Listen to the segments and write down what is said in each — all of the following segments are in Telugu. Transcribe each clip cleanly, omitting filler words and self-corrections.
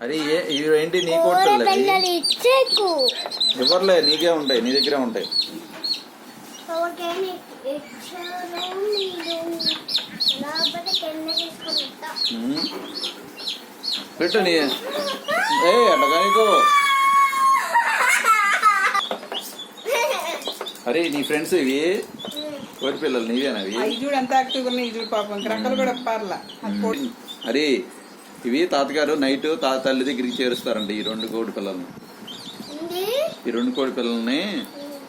అరే ఏంటి నీ కోడి పిల్లలు ఇవ్వర్లే, నీకే ఉంటాయి, నీ దగ్గరే ఉంటాయి. పెట్టు నీ అట్టగా నీకు. అరే నీ ఫ్రెండ్స్ ఇవి కోడి పిల్లలు నీవేనవి. అరే ఇవి తాతగారు నైట్ తల్లి దగ్గరికి చేరుస్తారండి ఈ 2 కోడి పిల్లల్ని. ఈ 2 కోడి పిల్లల్ని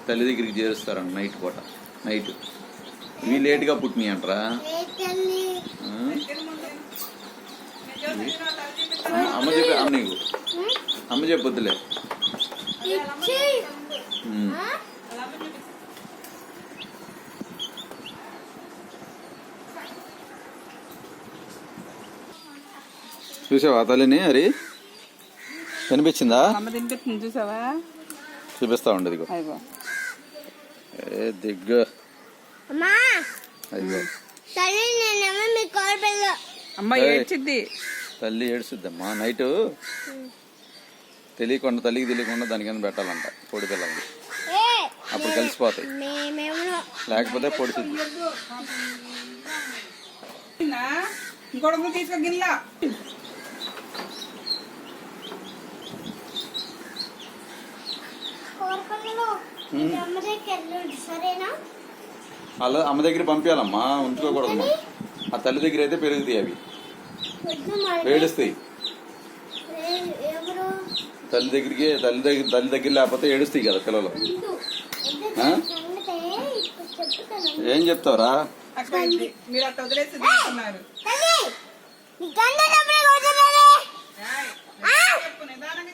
తల్లి దగ్గరికి చేరుస్తారండి నైట్ పూట. నైట్ ఇవి లేట్గా పుట్టినాయి అంటారా? అమ్మ చెప్పి అమ్మ నీకు అమ్మ చెప్పొద్దులే. చూసావా తల్లిని? అరే కనిపించిందా? చూసావా? చూపిస్తా ఉండదు దిగ్గు. తల్లి ఏడుస్తుద్దమ్మా నైట్. తల్లికి తెలియకుండా దానికన్నా పెట్టాలంట కోడి పిల్లల్ని, అప్పుడు కలిసిపోతాయి. లేకపోతే పొడుచుద్ది. అలా అమ్మ దగ్గర పంపించాలమ్మా, ఉంచుకోకూడదమ్మా. ఆ తల్లి దగ్గర అయితే పెరుగుతాయి, అవి ఏడుస్తాయి. తల్లి దగ్గర లేకపోతే ఏడుస్తాయి కదా పిల్లలు. ఏం చెప్తావురా?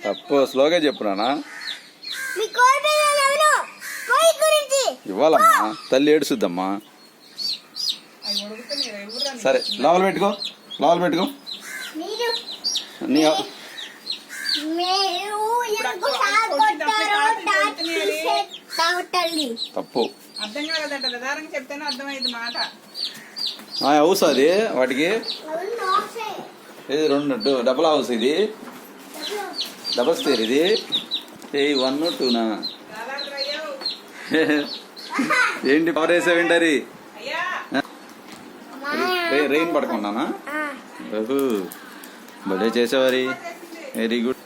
తప్పు, స్లోగా చెప్పునా. ఇవ్వాలమ్మా, తల్లి ఏడుస్తుద్దమ్మా. సరే లోపల పెట్టుకో. నీ తప్పు హౌస్ అది. వాటికి ఇది 2 డబుల్ హౌస్. ఇది డబుల్ స్టేర్. ఇది 1, 2నా? ఏంటి పవర్ వేసావేంటి? అది రెయిన్ పడకుండానా? భలే చేసేవారి. Very good.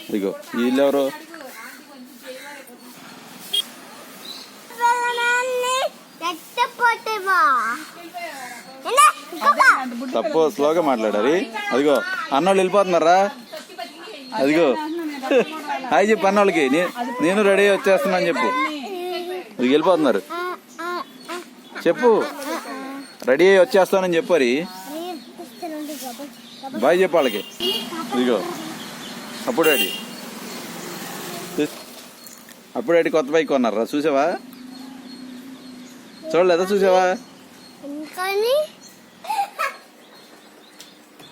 ఇదిగో వీళ్ళెవరు? తప్పు, స్లోగా మాట్లాడారు. అదిగో అన్నోళ్ళు వెళ్ళిపోతున్నారా? అదిగో హాయ్ చెప్పు అన్నోళ్ళకి. నేను రెడీ వచ్చేస్తున్నాను చెప్పు. వెళ్ళిపోతున్నారు చెప్పు. రెడీ అయ్యి వచ్చేస్తానని చెప్పు. అది బాయ్ చెప్పు వాళ్ళకి. ఇదిగో అప్పుడు డాడీ కొత్త బైక్ కొన్నారా? చూసావా? చూడలేదా? చూసావా?